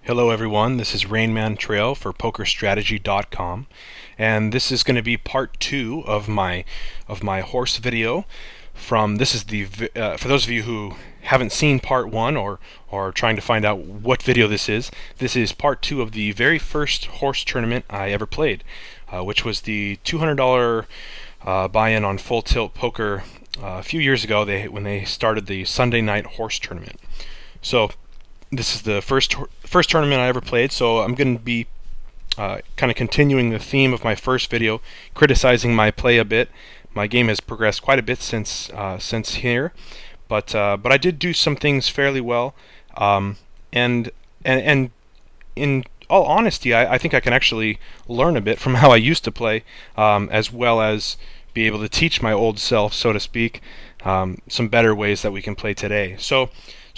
Hello everyone, this is Rainman Trail for PokerStrategy.com, and this is going to be part 2 of my horse video. This is the for those of you who haven't seen part 1 or are trying to find out what video this is part 2 of the very first horse tournament I ever played, which was the $200 buy-in on Full Tilt Poker a few years ago. When they started the Sunday night horse tournament. So this is the first tournament I ever played, so I'm going to be kind of continuing the theme of my first video, criticizing my play a bit. My game has progressed quite a bit since here, but I did do some things fairly well, and in all honesty, I think I can actually learn a bit from how I used to play, as well as be able to teach my old self, so to speak, some better ways that we can play today. So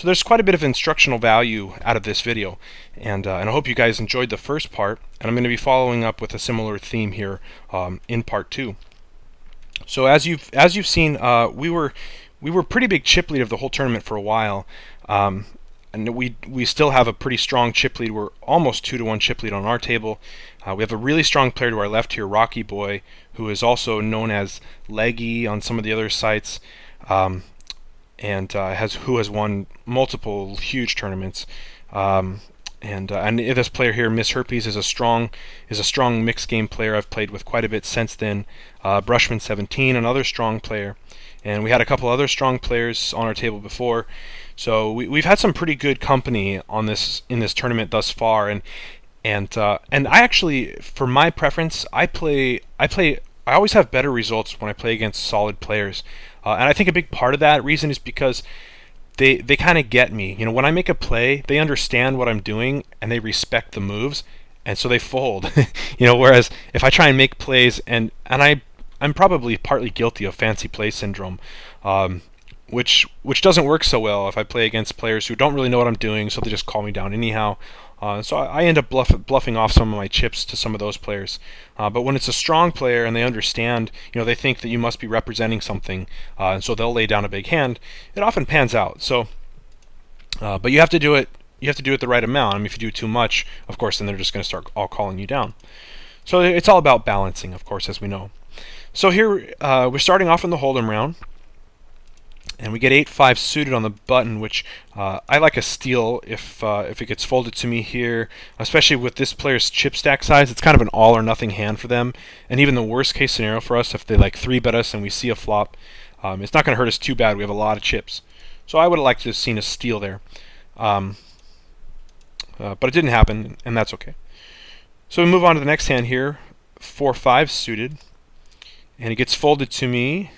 there's quite a bit of instructional value out of this video, and I hope you guys enjoyed the first part, and I'm going to be following up with a similar theme here in part 2. So as you've seen, we were pretty big chip lead of the whole tournament for a while, and we still have a pretty strong chip lead. We're almost 2-to-1 chip lead on our table. We have a really strong player to our left here, Rocky Boy, who is also known as Leggy on some of the other sites. And who has won multiple huge tournaments, and this player here, Miss Herpes, is a strong mixed game player. I've played with quite a bit since then. Brushman 17, another strong player, and we had a couple other strong players on our table before. So we've had some pretty good company in this tournament thus far, and I actually, for my preference, I always have better results when I play against solid players. And I think a big part of that reason is because they kind of get me. You know, when I make a play, they understand what I'm doing and they respect the moves, and so they fold. You know, whereas if I try and make plays, and I'm probably partly guilty of fancy play syndrome, which doesn't work so well if I play against players who don't really know what I'm doing, so they just call me down anyhow. So I end up bluffing off some of my chips to some of those players. But when it's a strong player and they understand, you know, they think that you must be representing something, and so they'll lay down a big hand. It often pans out. So, but you have to do it. You have to do it the right amount. I mean, if you do too much, of course, then they're just going to start all calling you down. So it's all about balancing, of course, as we know. So here we're starting off in the hold'em round. And we get 8-5 suited on the button, which I like a steal if it gets folded to me here, especially with this player's chip stack size. It's kind of an all or nothing hand for them, and even the worst case scenario for us, if they like 3-bet us and we see a flop, it's not going to hurt us too bad. We have a lot of chips, so I would have liked to have seen a steal there, but it didn't happen, and that's okay. So we move on to the next hand here, 4-5 suited, and it gets folded to me.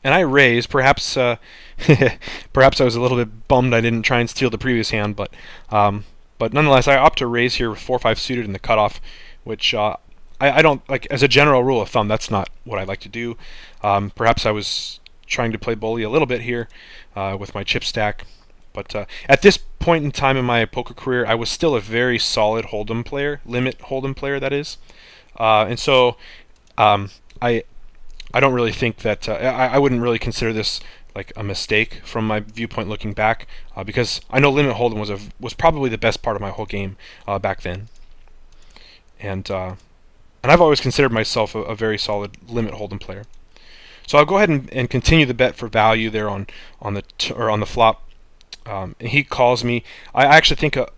And I raise. Perhaps perhaps I was a little bit bummed I didn't try and steal the previous hand, but nonetheless, I opt to raise here with 4-5 suited in the cutoff, which I don't like. As a general rule of thumb, that's not what I like to do. Perhaps I was trying to play bully a little bit here with my chip stack, but at this point in time in my poker career, I was still a very solid hold'em player, limit hold'em player, that is, and so I don't really think that I wouldn't really consider this like a mistake from my viewpoint looking back, because I know limit hold'em was probably the best part of my whole game back then, and I've always considered myself a very solid limit hold'em player. So I'll go ahead and continue the bet for value there on the flop. And he calls me. I actually think a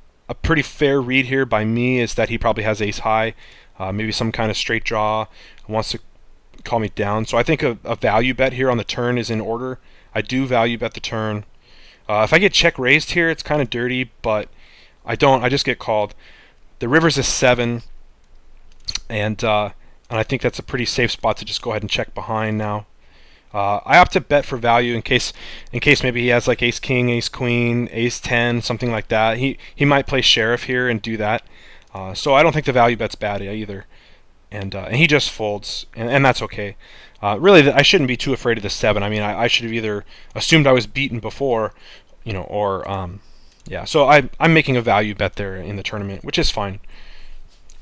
pretty fair read here by me is that he probably has ace high, maybe some kind of straight draw, wants to call me down. So I think a value bet here on the turn is in order. I do value bet the turn. If I get check raised here, it's kind of dirty, but I don't. I just get called. The river's a 7, and I think that's a pretty safe spot to just go ahead and check behind now. I opt to bet for value in case maybe he has like ace king, ace queen, ace 10, something like that. He might play sheriff here and do that. So I don't think the value bet's bad either. And he just folds, and that's okay. Really, I shouldn't be too afraid of the 7. I mean, I should have either assumed I was beaten before, you know, or yeah. So I'm making a value bet there in the tournament, which is fine.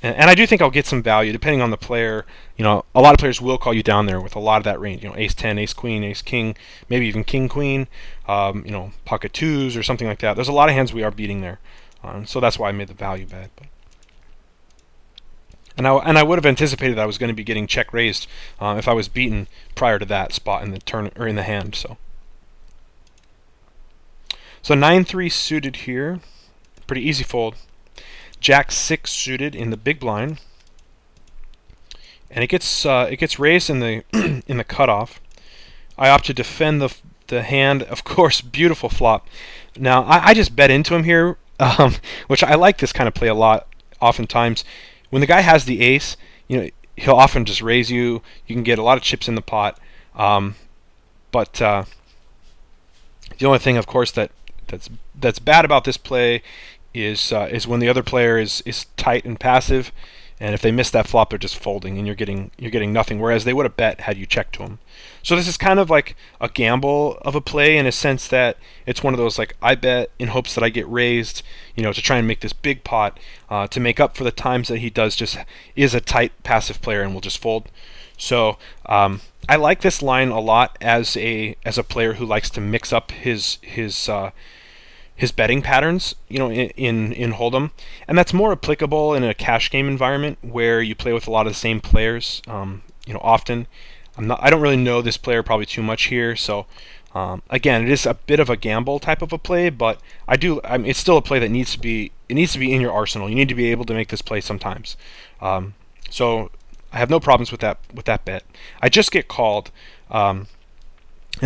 And I do think I'll get some value depending on the player. You know, a lot of players will call you down there with a lot of that range. You know, ace 10, ace queen, ace king, maybe even king queen. You know, pocket twos or something like that. There's a lot of hands we are beating there. So that's why I made the value bet. But. And I would have anticipated that I was going to be getting check raised if I was beaten prior to that spot in the turn or in the hand. So 9-3 suited here, pretty easy fold. Jack 6 suited in the big blind, and it gets raised in the in the cutoff. I opt to defend the hand. Of course, beautiful flop. Now I just bet into him here, which I like this kind of play a lot. Oftentimes, when the guy has the ace, he'll often just raise you. You can get a lot of chips in the pot. But the only thing, of course, that's bad about this play is when the other player is tight and passive, and if they miss that flop, they're just folding, and you're getting nothing. Whereas they would have bet had you checked to them. So this is kind of like a gamble of a play in a sense that it's one of those like I bet in hopes that I get raised, to try and make this big pot to make up for the times that he is a tight passive player and will just fold. So I like this line a lot as a player who likes to mix up his betting patterns, in Hold'em, and that's more applicable in a cash game environment where you play with a lot of the same players, often. I don't really know this player probably too much here, so again, it is a bit of a gamble type of a play, but it's still a play that needs to be in your arsenal. You need to be able to make this play sometimes. So I have no problems with that bet. I just get called, and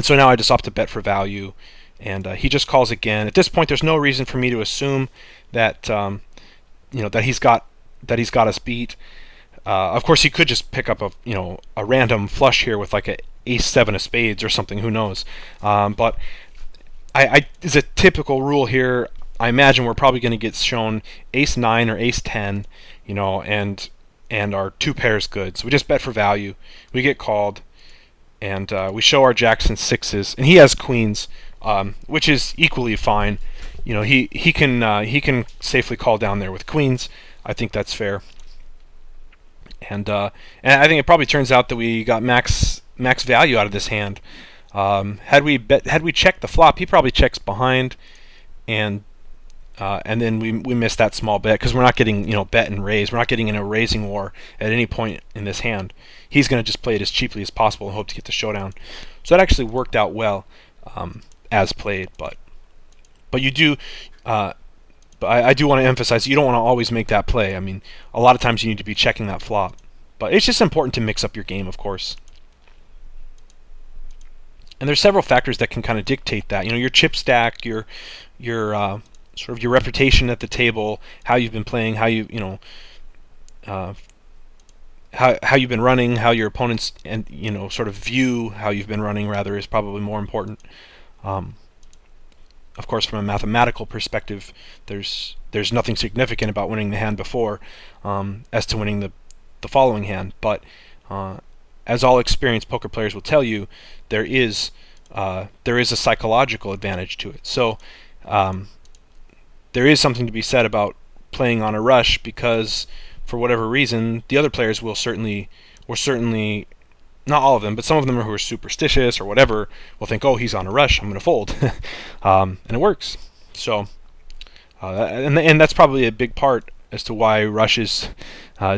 so now I just opt to bet for value. And he just calls again. At this point, there's no reason for me to assume that that he's got us beat. Of course, he could just pick up a random flush here with like a ace-7 of spades or something. Who knows? But as a typical rule here, I imagine we're probably going to get shown ace-9 or ace-10, and our two pairs good. So we just bet for value. We get called, and we show our jacks and sixes, and he has queens. Which is equally fine. He can safely call down there with queens. I think that's fair. And I think it probably turns out that we got max value out of this hand. Had we checked the flop, he probably checks behind, and then we missed that small bet because we're not getting bet and raise. We're not getting in a raising war at any point in this hand. He's going to just play it as cheaply as possible and hope to get the showdown. So that actually worked out well. As played, but you do. But I do want to emphasize you don't want to always make that play. I mean, a lot of times you need to be checking that flop. But it's just important to mix up your game, of course. And there's several factors that can kind of dictate that. Your chip stack, your sort of your reputation at the table, how you've been playing, how you've been running, how your opponents and sort of view how you've been running rather is probably more important. Of course, from a mathematical perspective, there's nothing significant about winning the hand before as to winning the following hand. But as all experienced poker players will tell you, there is a psychological advantage to it. So there is something to be said about playing on a rush because, for whatever reason, the other players will certainly, not all of them, but some of them who are superstitious or whatever will think, oh, he's on a rush, I'm going to fold. And it works. So, and that's probably a big part as to why rushes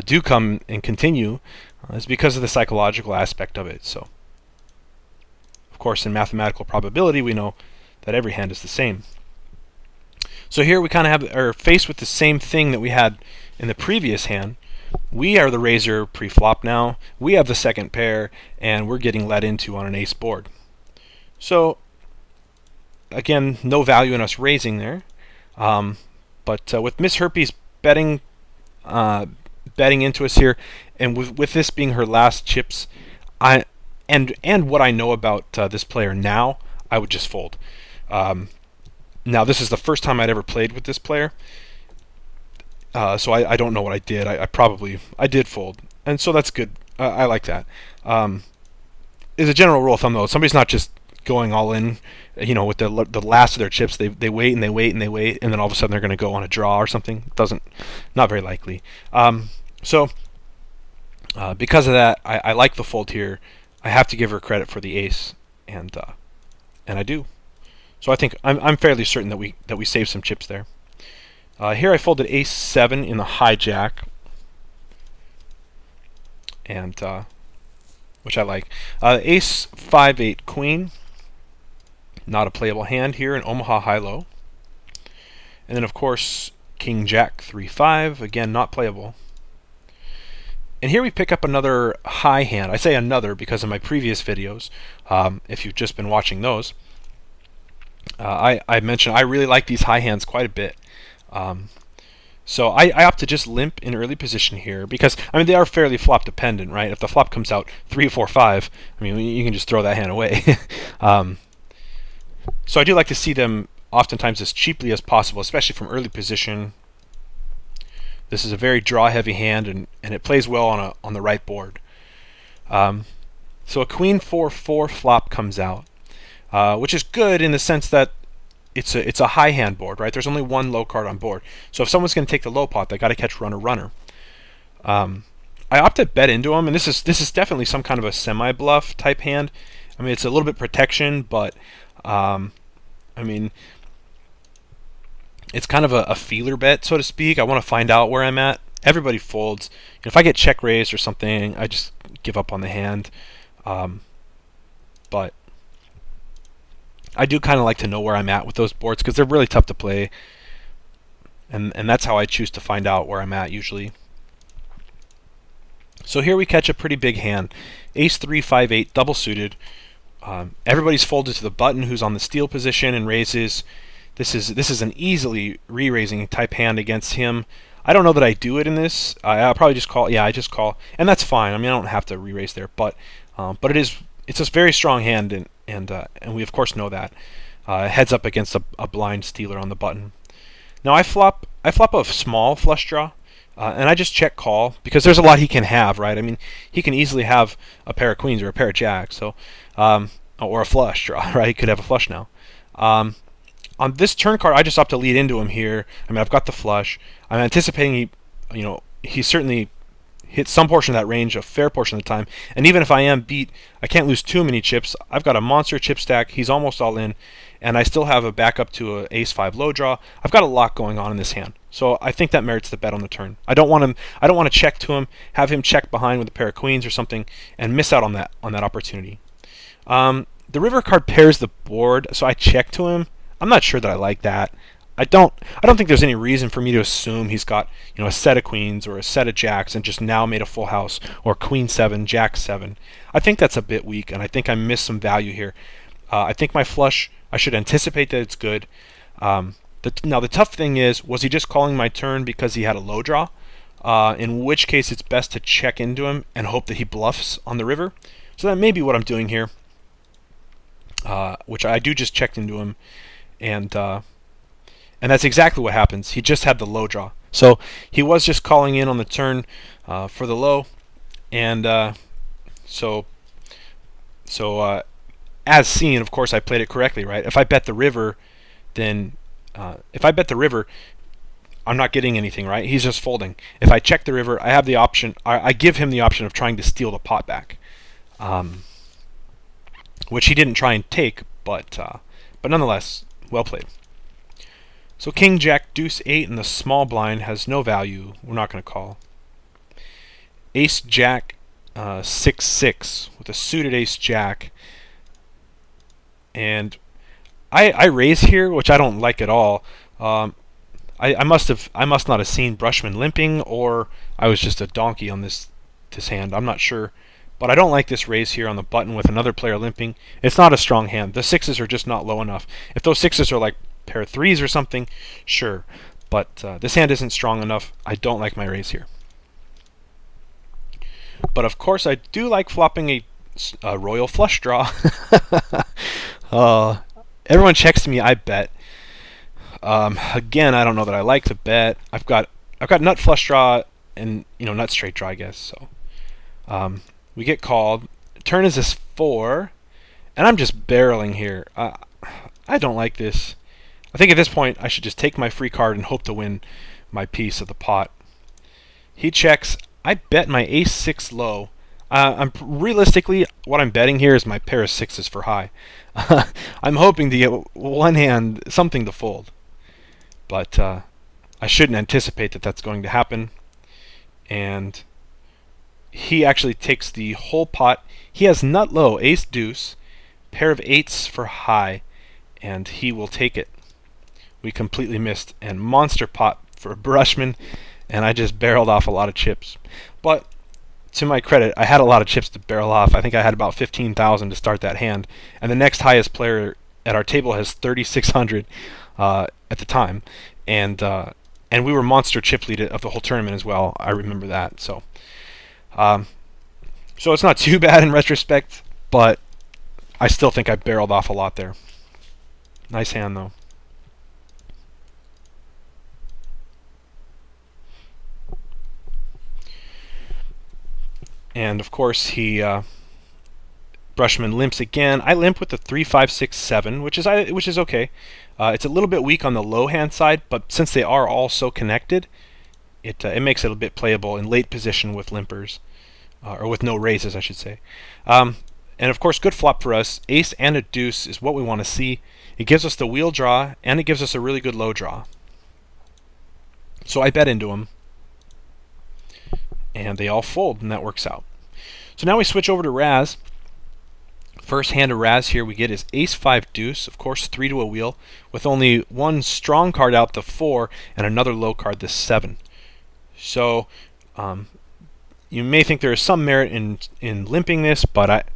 do come and continue, is because of the psychological aspect of it. So, of course, in mathematical probability, we know that every hand is the same. So here we kind of are faced with the same thing that we had in the previous hand. We are the raiser pre-flop now. We have the second pair, and we're getting led into on an ace board. So, again, no value in us raising there. But with Miss Herpes betting into us here, and with this being her last chips, and what I know about this player now, I would just fold. Now, this is the first time I'd ever played with this player. So I don't know what I did. I did fold, and so that's good. I like that. As a general rule of thumb, though, somebody's not just going all in, with the last of their chips. They wait and they wait and they wait, and then all of a sudden they're going to go on a draw or something. Not very likely. So because of that, I like the fold here. I have to give her credit for the ace, and I do. So I think I'm fairly certain that we save some chips there. Here I folded ace 7 in the hijack, and which I like. Ace 5-8 queen, not a playable hand here in Omaha high-low. And then of course king jack 3-5, again not playable. And here we pick up another high hand. I say another because in my previous videos, if you've just been watching those, I mentioned I really like these high hands quite a bit. So I opt to just limp in early position here because, I mean, they are fairly flop dependent, right? If the flop comes out 3, 4, 5, I mean, you can just throw that hand away. So I do like to see them oftentimes as cheaply as possible, especially from early position. This is a very draw-heavy hand, and it plays well on the right board. So a queen 4-4 flop comes out, which is good in the sense that it's a high hand board, right? There's only one low card on board. So if someone's going to take the low pot, they got to catch runner. I opt to bet into him, and this is definitely some kind of a semi-bluff type hand. I mean, it's a little bit protection, but I mean, it's kind of a feeler bet, so to speak. I want to find out where I'm at. Everybody folds. If I get check raised or something, I just give up on the hand. But I do kind of like to know where I'm at with those boards because they're really tough to play. And that's how I choose to find out where I'm at usually. So here we catch a pretty big hand. Ace 3, 5, 8, double suited. Everybody's folded to the button who's on the steal position and raises. This is an easily re-raising type hand against him. I don't know that I do it in this. I'll probably just call. Yeah, I just call, and that's fine. I mean, I don't have to re-raise there, but it's a very strong hand, and we of course know that. Heads up against a blind stealer on the button. Now I flop a small flush draw, and I just check call because there's a lot he can have, right? I mean, he can easily have a pair of queens or a pair of jacks, so or a flush draw, right? He could have a flush now. On this turn card, I just opt to lead into him here. I mean, I've got the flush. I'm anticipating he certainly hits some portion of that range, a fair portion of the time. And even if I am beat, I can't lose too many chips. I've got a monster chip stack. He's almost all in, and I still have a backup to a ace 5 low draw. I've got a lot going on in this hand, so I think that merits the bet on the turn. I don't want to check to him, have him check behind with a pair of queens or something, and miss out on that opportunity. The river card pairs the board, so I check to him. I'm not sure that I like that. I don't think there's any reason for me to assume he's got a set of queens or a set of jacks and just now made a full house, or queen 7, jack 7. I think that's a bit weak, and I think I missed some value here. I think my flush, I should anticipate that it's good. Now the tough thing is, was he just calling my turn because he had a low draw? In which case it's best to check into him and hope that he bluffs on the river. So that may be what I'm doing here, which I do just checked into him. And that's exactly what happens. He just had the low draw. So he was just calling in on the turn for the low. And so as seen, of course, I played it correctly, right? If I bet the river, then I'm not getting anything, right? He's just folding. If I check the river, I have the option. I give him the option of trying to steal the pot back, which he didn't try and take, but nonetheless, well played. So king, jack, deuce, 8 in the small blind has no value. We're not going to call. Ace, jack, 6, 6 with a suited ace, jack. And I raise here, which I don't like at all. I must not have seen Brushman limping, or I was just a donkey on this hand. I'm not sure. But I don't like this raise here on the button with another player limping. It's not a strong hand. The 6s are just not low enough. If those 6s are like pair of 3s or something, sure. But this hand isn't strong enough. I don't like my raise here. But of course, I do like flopping a royal flush draw. Everyone checks to me, I bet. Again, I don't know that I like to bet. I've got nut flush draw and nut straight draw, I guess. So we get called. Turn is this 4, and I'm just barreling here. I don't like this. I think at this point I should just take my free card and hope to win my piece of the pot. He checks. I bet my ace 6 low. Realistically, what I'm betting here is my pair of 6s for high. I'm hoping to get one hand, something to fold. But I I shouldn't anticipate that that's going to happen. And he actually takes the whole pot. He has nut low, ace deuce, pair of eights for high, and he will take it. We completely missed, and monster pot for Brushman, and I just barreled off a lot of chips. But to my credit, I had a lot of chips to barrel off. I think I had about 15,000 to start that hand, and the next highest player at our table has 3,600 at the time, and we were monster chip lead of the whole tournament as well. I remember that. So it's not too bad in retrospect, but I still think I barreled off a lot there. Nice hand though. And of course he Brushman limps again. I limp with the 3, 5, 6, 7, which is okay. It's a little bit weak on the low hand side, but since they are all so connected, it makes it a bit playable in late position with limpers, or with no raises, I should say. And of course, good flop for us. Ace and a deuce is what we want to see. It gives us the wheel draw, and it gives us a really good low draw. So I bet into them, and they all fold, and that works out. So now we switch over to Raz. First hand of Raz here we get is ace 5 deuce, of course 3 to a wheel, with only one strong card out, the 4, and another low card, the 7. So you may think there is some merit in limping this, but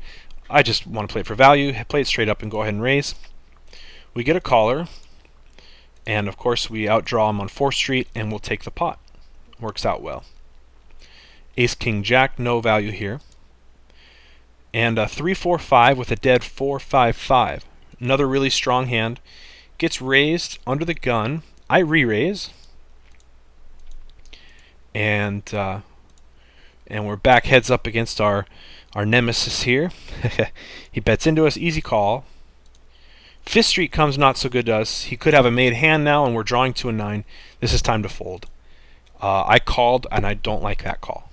I just want to play it for value, play it straight up and go ahead and raise. We get a caller, and of course we outdraw him on 4th Street, and we'll take the pot. Works out well. Ace King Jack, no value here. And a 3, 4, 5 with a dead 4, 5, 5. Another really strong hand. Gets raised under the gun. I re-raise. And we're back heads up against our nemesis here. He bets into us, easy call. 5th Street comes not so good to us. He could have a made hand now, and we're drawing to a 9. This is time to fold. I called, and I don't like that call.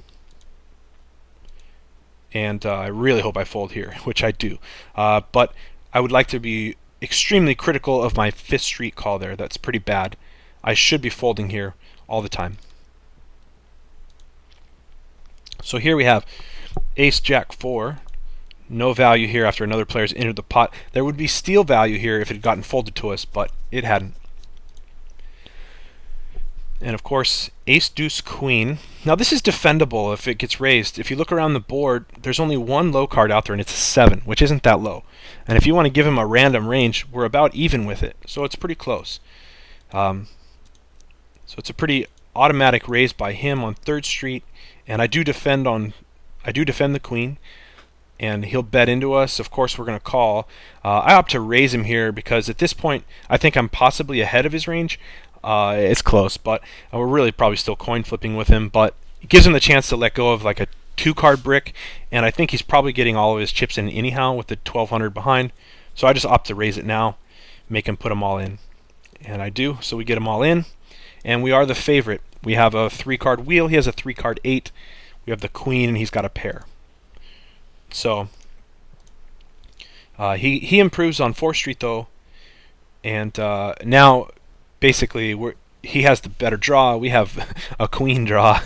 And I really hope I fold here, which I do. But I would like to be extremely critical of my 5th Street call there. That's pretty bad. I should be folding here all the time. So here we have ace jack 4. No value here after another player's entered the pot. There would be steal value here if it had gotten folded to us, but it hadn't. And of course, ace deuce queen. Now this is defendable if it gets raised. If you look around the board, there's only one low card out there, and it's a 7, which isn't that low. And if you want to give him a random range, we're about even with it, so it's pretty close. So it's a pretty automatic raise by him on 3rd Street, and I do defend the queen, and he'll bet into us. Of course, we're going to call. I opt to raise him here because at this point, I think I'm possibly ahead of his range. It's close, but we're really probably still coin flipping with him, but it gives him the chance to let go of like a 2-card brick, and I think he's probably getting all of his chips in anyhow with the 1200 behind, so I just opt to raise it now, make him put them all in. And I do, so we get them all in, and we are the favorite. We have a 3-card wheel, he has a 3-card 8, we have the queen, and he's got a pair. So he improves on 4th Street though, and now basically he has the better draw. We have a queen draw,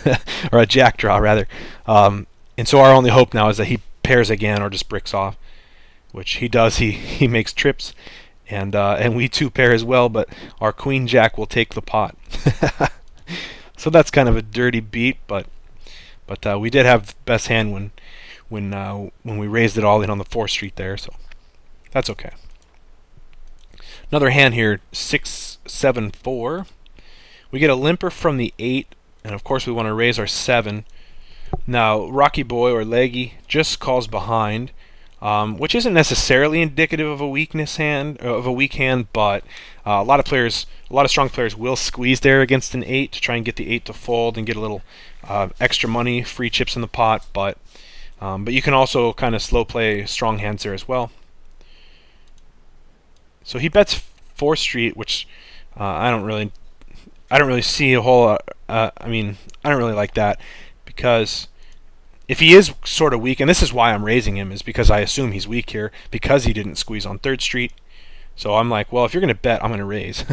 or a jack draw rather, and so our only hope now is that he pairs again or just bricks off, which he does. He makes trips, and we too pair as well, but our queen jack will take the pot. So that's kind of a dirty beat, but we did have the best hand when we raised it all in on the 4th Street there, so that's okay. Another hand here, 6, 7, 4. We get a limper from the 8, and of course we want to raise our 7. Now, Rocky Boy or Leggy just calls behind, which isn't necessarily indicative of a weak hand, but a lot of strong players will squeeze there against an 8 to try and get the 8 to fold and get a little extra money, free chips in the pot, but you can also kind of slow play strong hands there as well. So he bets 4th Street, which I don't really see a whole. I don't really like that, because if he is sort of weak, and this is why I'm raising him, is because I assume he's weak here because he didn't squeeze on 3rd Street. So I'm like, well, if you're going to bet, I'm going to raise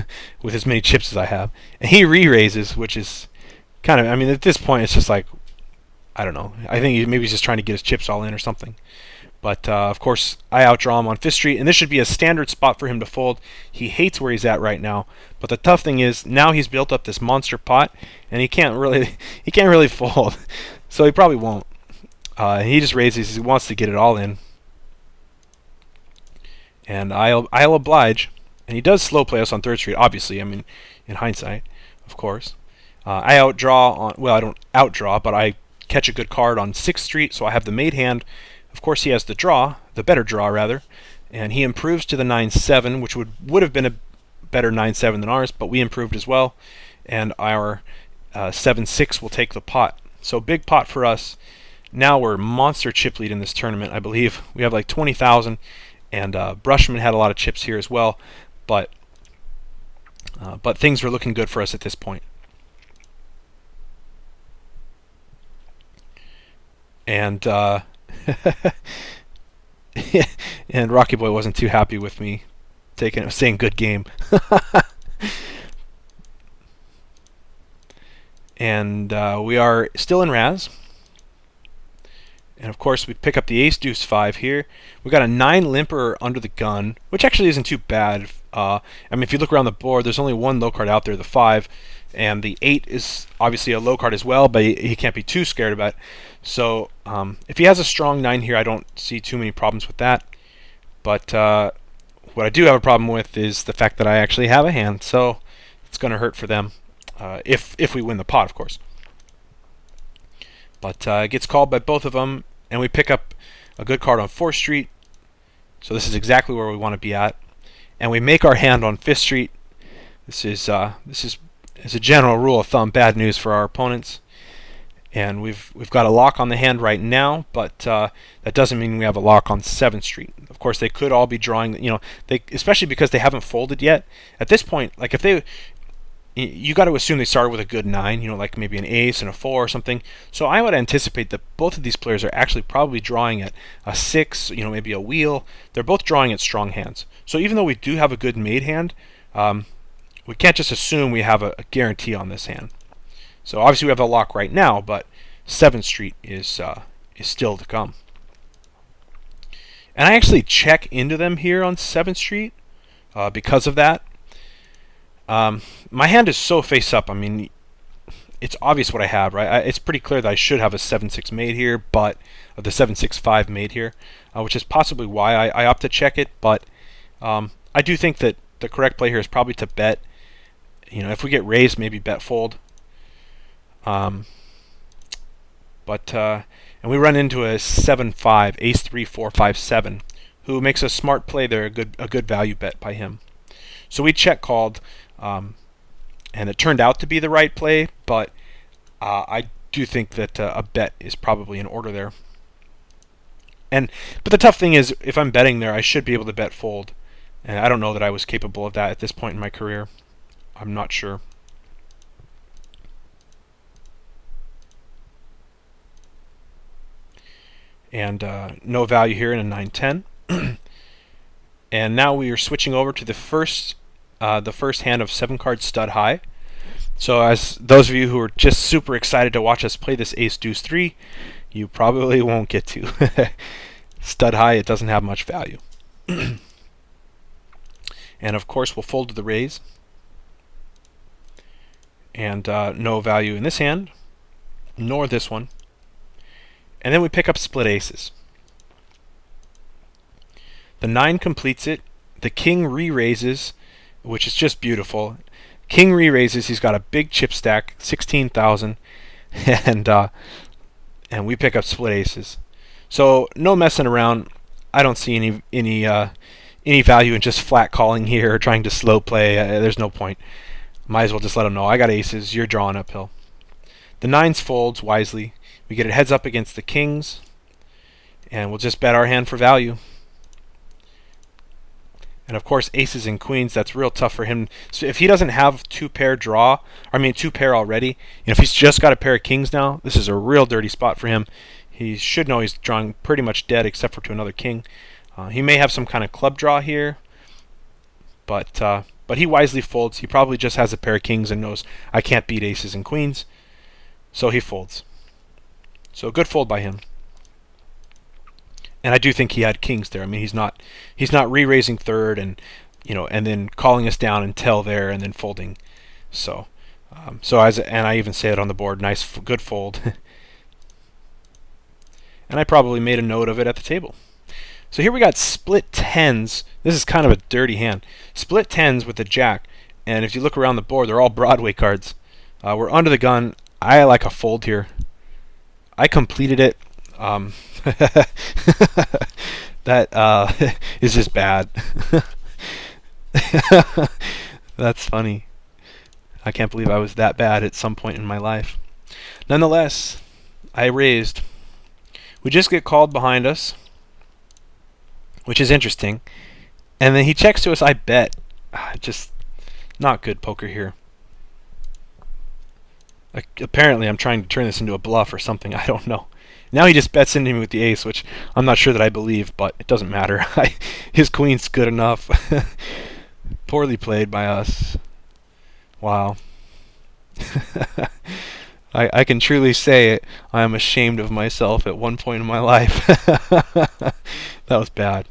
with as many chips as I have. And he re-raises, which is kind of, I mean, at this point, it's just like, I don't know. I think maybe he's just trying to get his chips all in or something. But, of course, I outdraw him on 5th Street, and this should be a standard spot for him to fold. He hates where he's at right now. But the tough thing is, now he's built up this monster pot, and he can't really fold. So he probably won't. He just raises. He wants to get it all in. And I'll oblige. And he does slow play us on 3rd Street, obviously. I mean, in hindsight, of course. I outdraw on, well, I don't outdraw, but I catch a good card on 6th Street, so I have the made hand. Of course, he has the draw, the better draw rather, and he improves to the 9-7, which would have been a better 9-7 than ours, but we improved as well, and our 7-6 will take the pot. So big pot for us. Now we're monster chip lead in this tournament, I believe. We have like 20,000, and Brushman had a lot of chips here as well, but things were looking good for us at this point. And and Rocky Boy wasn't too happy with me saying good game. And we are still in Raz. And of course we pick up the Ace Deuce 5 here. We got a 9 limper under the gun, which actually isn't too bad. I mean, if you look around the board, there's only one low card out there, the 5, and the 8 is obviously a low card as well, but he can't be too scared about it. So if he has a strong 9 here, I don't see too many problems with that. But what I do have a problem with is the fact that I actually have a hand, so it's going to hurt for them if we win the pot, of course. But it gets called by both of them, and we pick up a good card on 4th Street. So this is exactly where we want to be at. And we make our hand on 5th Street. This is as a general rule of thumb, bad news for our opponents. And we've got a lock on the hand right now, but that doesn't mean we have a lock on 7th Street. Of course, they could all be drawing, you know, especially because they haven't folded yet. At this point, like if they, you got to assume they started with a good 9, you know, like maybe an ace and a 4 or something. So I would anticipate that both of these players are actually probably drawing at a 6, you know, maybe a wheel. They're both drawing at strong hands. So even though we do have a good made hand, we can't just assume we have a guarantee on this hand. So obviously we have a lock right now, but 7th Street is still to come. And I actually check into them here on 7th Street because of that. My hand is so face up. I mean, it's obvious what I have, right? It's pretty clear that I should have a 7-6 made here, but the 7-6-5 made here, which is possibly why I opt to check it. But I do think that the correct play here is probably to bet. You know, if we get raised, maybe bet fold. And we run into a 7-5, ace 3, 4, 5, 7, who makes a smart play there, a good value bet by him. So we check called, and it turned out to be the right play, but I do think that a bet is probably in order there. But the tough thing is, if I'm betting there, I should be able to bet fold, and I don't know that I was capable of that at this point in my career. I'm not sure. And no value here in a 9-10. And now we are switching over to the first hand of 7-card stud high. So as those of you who are just super excited to watch us play this ace deuce 3, you probably won't get to. Stud high, it doesn't have much value. And of course we'll fold to the raise. And no value in this hand, nor this one. And then we pick up split aces. The 9 completes it. The king re-raises, which is just beautiful. King re-raises. He's got a big chip stack, 16,000, and we pick up split aces. So no messing around. I don't see any value in just flat calling here or trying to slow play. There's no point. Might as well just let him know I got aces. You're drawing uphill. The 9s folds wisely. We get it heads up against the kings, and we'll just bet our hand for value. And of course, aces and queens, that's real tough for him. So if he doesn't have two pair already, you know, if he's just got a pair of kings now, this is a real dirty spot for him. He should know he's drawing pretty much dead except for to another king. He may have some kind of club draw here, But he wisely folds. He probably just has a pair of kings and knows I can't beat aces and queens, so he folds. So good fold by him. And I do think he had kings there. I mean, he's not re-raising third and and then calling us down until there and then folding. So and I even say it on the board. Nice, good fold. And I probably made a note of it at the table. So here we got split tens. This is kind of a dirty hand. Split tens with the jack, and if you look around the board, they're all Broadway cards. We're under the gun. I like a fold here. I completed it. That is just bad. That's funny. I can't believe I was that bad at some point in my life. Nonetheless, I raised. We just get called behind us, which is interesting. And then he checks to us, I bet. Just not good poker here. Apparently I'm trying to turn this into a bluff or something. I don't know. Now he just bets into me with the ace, which I'm not sure that I believe, but it doesn't matter. His queen's good enough. Poorly played by us. Wow. I can truly say it. I am ashamed of myself at one point in my life. That was bad.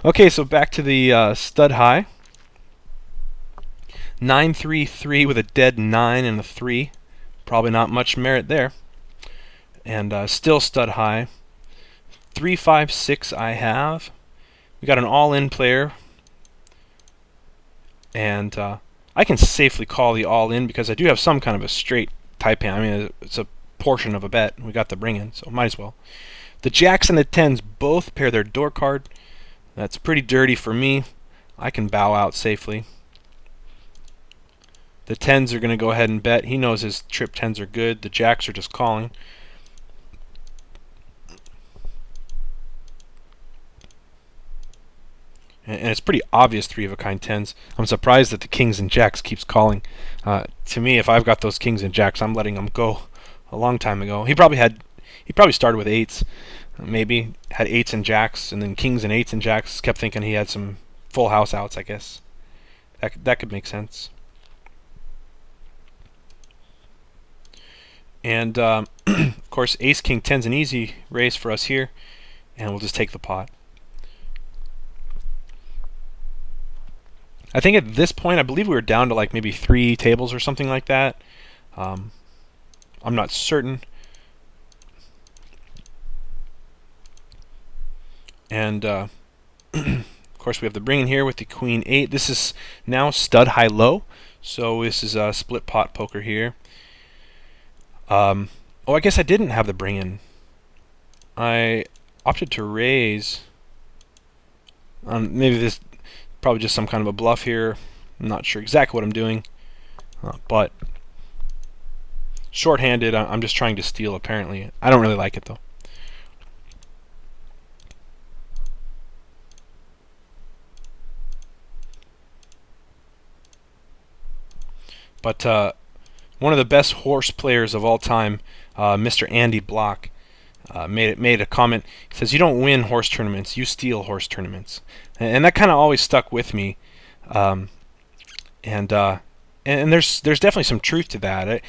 Okay, so back to the stud high. 9-3-3 with a dead 9 and a 3. Probably not much merit there. And still stud high. 3-5-6 I have. We got an all-in player. And I can safely call the all-in because I do have some kind of a straight type hand. I mean, it's a portion of a bet. We got the bring in, so might as well. The jacks and the tens both pair their door card. That's pretty dirty for me. I can bow out safely. The tens are going to go ahead and bet. He knows his trip tens are good. The jacks are just calling. And it's pretty obvious 3 of a kind tens. I'm surprised that the kings and jacks keeps calling. To me, if I've got those kings and jacks, I'm letting them go a long time ago. He probably started with 8s, maybe had 8s and jacks, and then kings and 8s and jacks. Kept thinking he had some full house outs. I guess that could make sense. And of course, ace king 10's an easy raise for us here, and we'll just take the pot. I think at this point, I believe we were down to like maybe 3 tables or something like that. I'm not certain. And of course, we have the bring in here with the queen 8. This is now stud high low, so this is a split pot poker here. Oh, I guess I didn't have the bring in. I opted to raise. Maybe this. Probably just some kind of a bluff here. I'm not sure exactly what I'm doing, but short-handed, I'm just trying to steal, apparently. I don't really like it, though. But one of the best horse players of all time, Mr. Andy Block, made a comment. He says, "You don't win horse tournaments, you steal horse tournaments." And that kind of always stuck with me. And there's definitely some truth to that.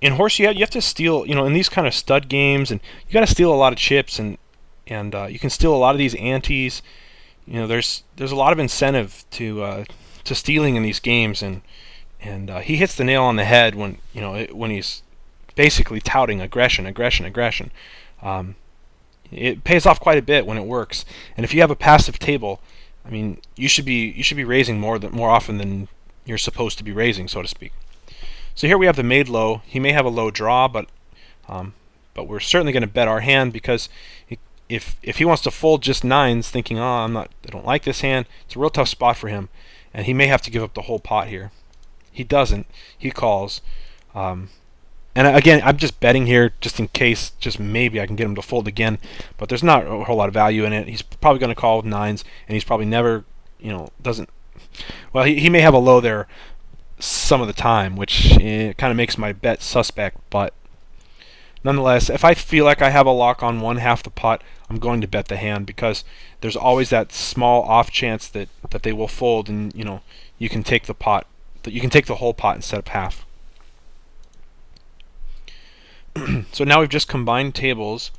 In horse, you have to steal, in these kind of stud games, and you got to steal a lot of chips, and you can steal a lot of these antes. There's a lot of incentive to stealing in these games, and he hits the nail on the head when when he's basically touting aggression. It pays off quite a bit when it works. And if you have a passive table, I mean, you should be raising more often than you're supposed to be raising, so to speak. So here we have the made low. He may have a low draw, but we're certainly going to bet our hand, because if he wants to fold just 9s, thinking, I don't like this hand, it's a real tough spot for him, and he may have to give up the whole pot here. He doesn't. He calls. And again, I'm just betting here just in case, just maybe I can get him to fold again, but there's not a whole lot of value in it. He's probably going to call with 9s, and he's probably never, doesn't. Well, he may have a low there some of the time, which kind of makes my bet suspect, but Nonetheless, if I feel like I have a lock on one half the pot, I'm going to bet the hand, because there's always that small off chance that they will fold, and you can take the pot, you can take the whole pot instead of half. So now we've just combined tables.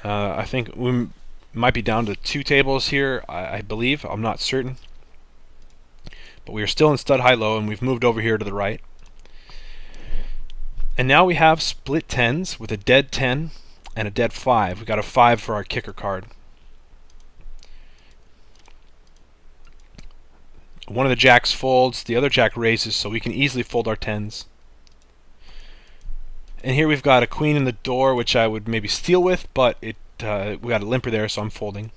I think we might be down to 2 tables here, I believe. I'm not certain. But we are still in stud high-low, and we've moved over here to the right. And now we have split tens with a dead 10 and a dead 5. We got a 5 for our kicker card. One of the jacks folds, the other jack raises, so we can easily fold our tens. And here we've got a queen in the door, which I would maybe steal with, but we got a limper there, so I'm folding.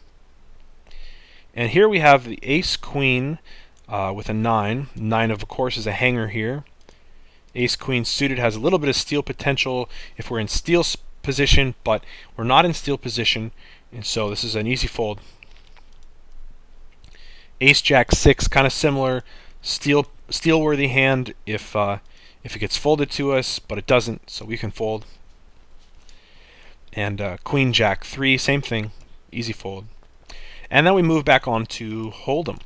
And here we have the ace queen with a 9. 9, of course, is a hanger here. Ace queen suited has a little bit of steal potential if we're in steal position, but we're not in steal position, and so this is an easy fold. Ace jack 6, kind of similar, steal worthy hand if it gets folded to us, but it doesn't, so we can fold. And queen jack 3, same thing, easy fold. And then we move back on to hold'em.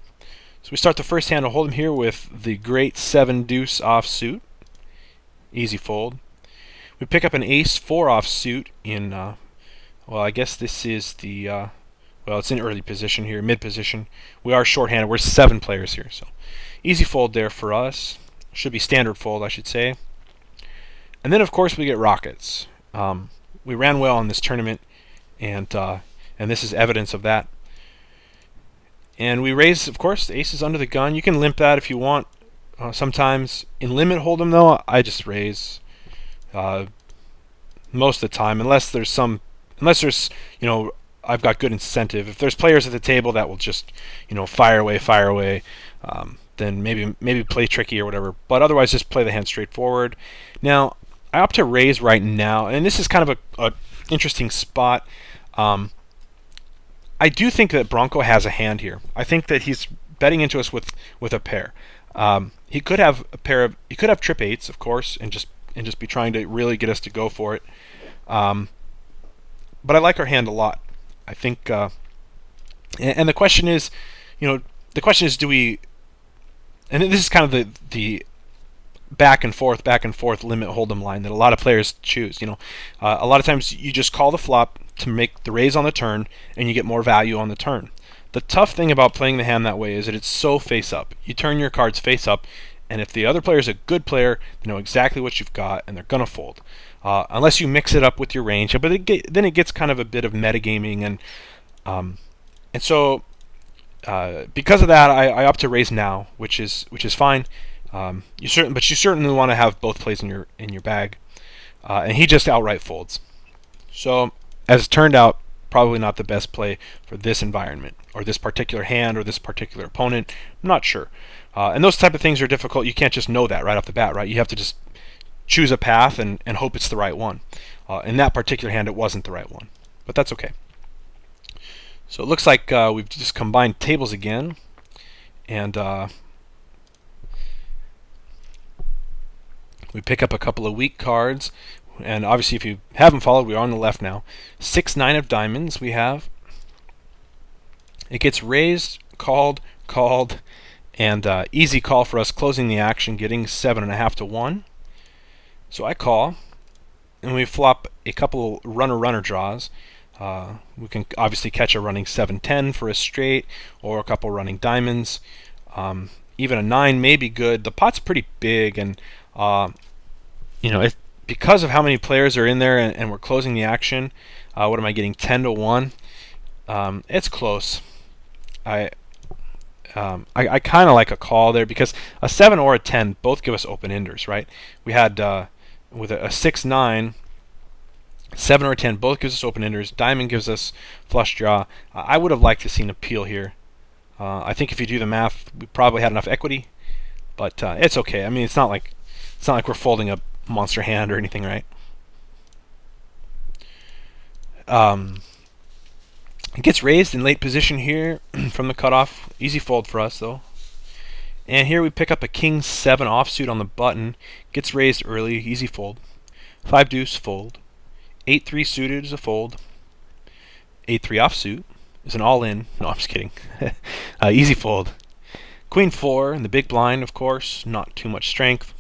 So we start the first hand of hold'em here with the great 7 deuce offsuit, easy fold. We pick up an ace 4 offsuit in, well, I guess this is the, well, it's in early position here, mid position. We are short-handed. We're 7 players here, so easy fold there for us. Should be standard fold, I should say. And then, of course, we get rockets. We ran well in this tournament, and this is evidence of that. And we raise, of course, the ace is under the gun. You can limp that if you want. Sometimes in limit hold'em, though, I just raise most of the time, unless there's I've got good incentive. If there's players at the table that will just fire away, then maybe play tricky or whatever. But otherwise, just play the hand straightforward. Now, I opt to raise right now, and this is kind of a interesting spot. I do think that Bronco has a hand here. I think that he's betting into us with a pair. He could have a pair of, he could have trip 8s, of course, and just be trying to really get us to go for it. But I like our hand a lot. I think, and the question is, do we? And this is kind of the back and forth limit hold'em line that a lot of players choose. A lot of times you just call the flop to make the raise on the turn, and you get more value on the turn. The tough thing about playing the hand that way is that it's so face up. You turn your cards face up, and if the other player is a good player, they know exactly what you've got, and they're gonna fold. Unless you mix it up with your range, but then it gets kind of a bit of metagaming, and so because of that, I opt to raise now, which is fine. You certainly want to have both plays in your bag, and he just outright folds. So as it turned out, probably not the best play for this environment, or this particular hand, or this particular opponent. I'm not sure. And those type of things are difficult. You can't just know that right off the bat, right? You have to just choose a path and hope it's the right one. In that particular hand, it wasn't the right one, but that's okay. So it looks like we've just combined tables again, and we pick up a couple of weak cards. And obviously, if you haven't followed, we are on the left now. 6-9 of diamonds we have. It gets raised, called, and easy call for us, closing the action, getting 7.5 to 1. So I call, and we flop a couple runner draws. We can obviously catch a running 7-10 for a straight, or a couple running diamonds. Even a 9 may be good. The pot's pretty big, and because of how many players are in there, and we're closing the action, what am I getting? 10 to 1. It's close. I kind of like a call there, because a 7 or a 10 both give us open-enders, right? We had with a 6-9, 7 or 10 both gives us open-enders. Diamond gives us flush draw. I would have liked to seen a peel here. I think if you do the math, we probably had enough equity, but it's okay. I mean, it's not like we're folding a monster hand or anything, right? It gets raised in late position here from the cutoff. Easy fold for us, though. And here we pick up a king 7 offsuit on the button. Gets raised early. Easy fold. 5 deuce fold. 8-3 suited is a fold. 8-3 offsuit is an all-in. No, I'm just kidding. Easy fold. Queen 4 in the big blind, of course, not too much strength.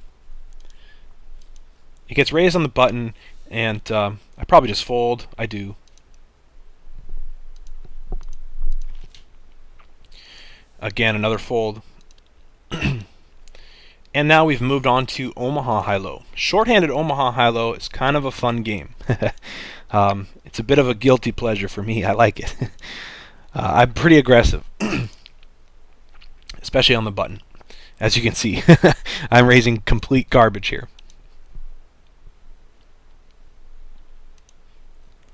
It gets raised on the button, and I probably just fold. I do. Again, another fold. And now we've moved on to Omaha High-Low. Short-handed Omaha High-Low is kind of a fun game. It's a bit of a guilty pleasure for me. I like it. I'm pretty aggressive, especially on the button. As you can see, I'm raising complete garbage here.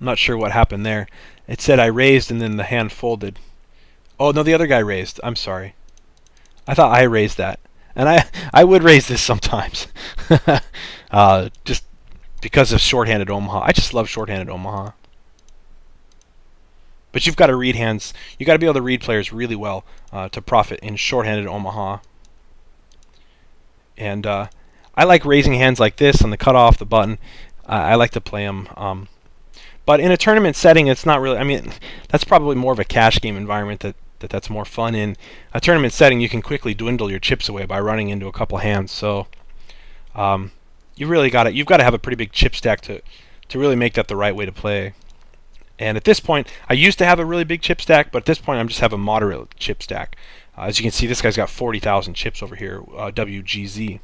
I'm not sure what happened there. It said I raised and then the hand folded. Oh, no, the other guy raised. I'm sorry. I thought I raised that. And I would raise this sometimes. Just because of shorthanded Omaha. I just love shorthanded Omaha. But you've got to read hands. You've got to be able to read players really well to profit in shorthanded Omaha. And I like raising hands like this on the cutoff, the button. I like to play them. But in a tournament setting, it's not really... I mean, that's probably more of a cash game environment that's more fun. In a tournament setting, you can quickly dwindle your chips away by running into a couple hands. So you've got to have a pretty big chip stack to really make that the right way to play. And at this point, I used to have a really big chip stack, but at this point, I'm just have a moderate chip stack. As you can see, this guy's got 40,000 chips over here, WGZ.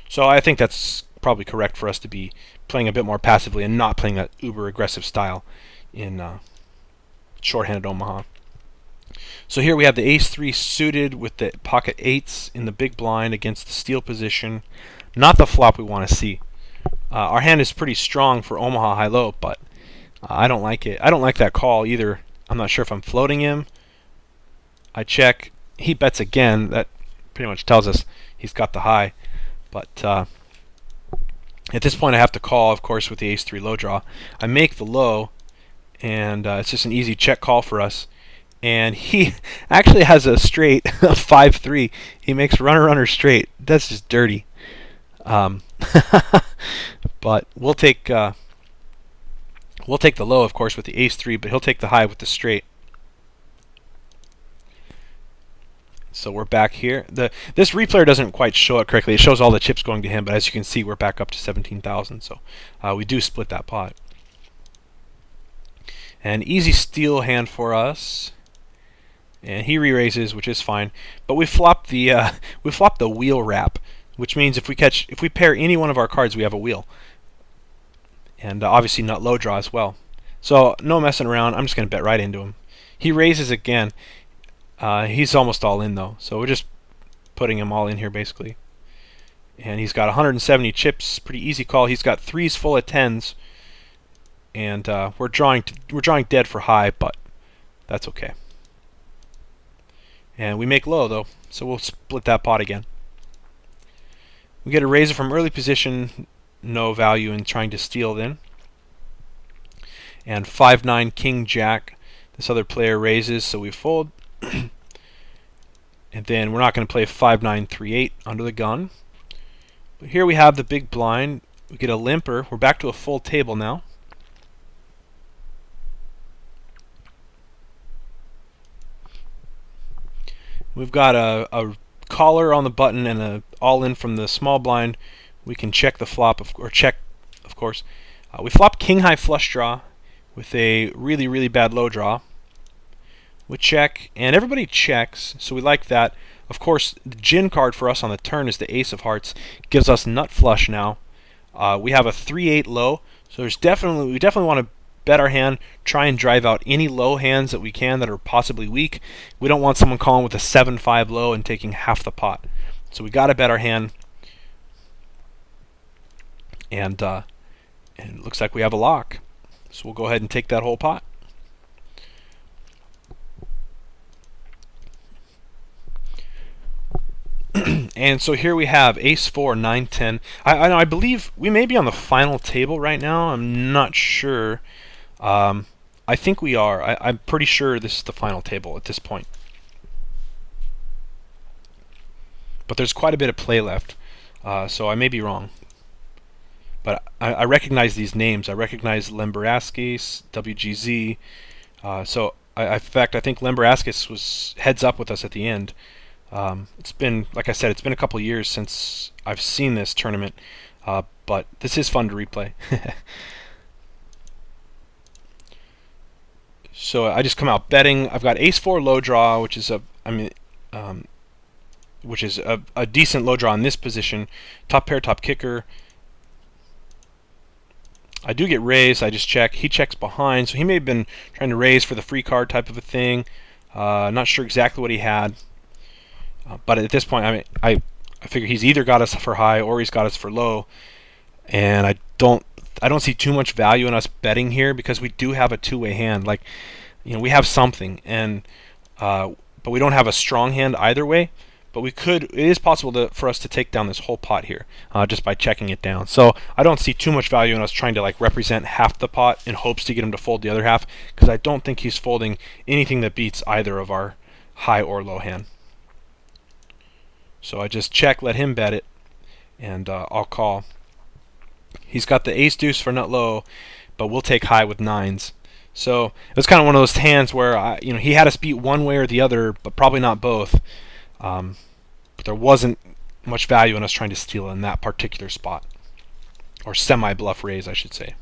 So I think that's probably correct for us to be playing a bit more passively and not playing that uber aggressive style in shorthanded Omaha. So here we have the ace-3 suited with the pocket 8s in the big blind against the steal position. Not the flop we want to see. Our hand is pretty strong for Omaha high-low, but I don't like it. I don't like that call either. I'm not sure if I'm floating him. I check. He bets again. That pretty much tells us he's got the high. But at this point I have to call, of course, with the ace-3 low draw. I make the low, and it's just an easy check call for us. And he actually has a straight 5-3. He makes runner straight. That's just dirty. But we'll take the low, of course, with the ace-3, but he'll take the high with the straight. So we're back here. This replayer doesn't quite show it correctly. It shows all the chips going to him, but as you can see, we're back up to 17,000. So we do split that pot. An easy steal hand for us. And he re-raises, which is fine. But we flop the wheel wrap, which means if we pair any one of our cards, we have a wheel. And obviously nut low draw as well. So no messing around. I'm just going to bet right into him. He raises again. He's almost all in though, so we're just putting him all in here basically. And he's got 170 chips. Pretty easy call. He's got 3s full of 10s, and we're drawing dead for high, but that's okay. And we make low though, so we'll split that pot again. We get a raiser from early position, no value in trying to steal then. And 5-9 king jack. This other player raises, so we fold. And then we're not going to play 5-9 3-8 under the gun. But here we have the big blind. We get a limper. We're back to a full table now. We've got a caller on the button and a all-in from the small blind. We can check the flop, or check, of course. We flop king-high flush draw with a really, really bad low draw. We check, and everybody checks, so we like that. Of course, the gin card for us on the turn is the ace of hearts. Gives us nut flush now. We have a 3-8 low, so we definitely want to bet our hand, try and drive out any low hands that we can that are possibly weak. We don't want someone calling with a 7-5 low and taking half the pot. So we got to bet our hand. And it looks like we have a lock. So we'll go ahead and take that whole pot. And so here we have ace-4, 9-10. I believe we may be on the final table right now. I'm not sure. I think we are. I'm pretty sure this is the final table at this point. But there's quite a bit of play left, so I may be wrong. but I recognize these names. I recognize Lembraskis, WGZ. In fact, I think Lembraskis was heads up with us at the end. It's been, like I said, it's been a couple years since I've seen this tournament, but this is fun to replay. So I just come out betting. I've got ace-4 low draw, which is a decent low draw in this position. Top pair, top kicker. I do get raised. I just check. He checks behind, so he may have been trying to raise for the free card type of a thing. Not sure exactly what he had, but at this point, I figure he's either got us for high or he's got us for low, and I don't see too much value in us betting here because we do have a two-way hand. Like, we have something, and but we don't have a strong hand either way. But it is possible for us to take down this whole pot here just by checking it down. So I don't see too much value in us trying to like represent half the pot in hopes to get him to fold the other half, because I don't think he's folding anything that beats either of our high or low hand. So I just check, let him bet it, and I'll call. He's got the ace deuce for nut low, but we'll take high with nines. So it was kind of one of those hands where he had us beat one way or the other, but probably not both. But there wasn't much value in us trying to steal in that particular spot, or semi-bluff raise, I should say.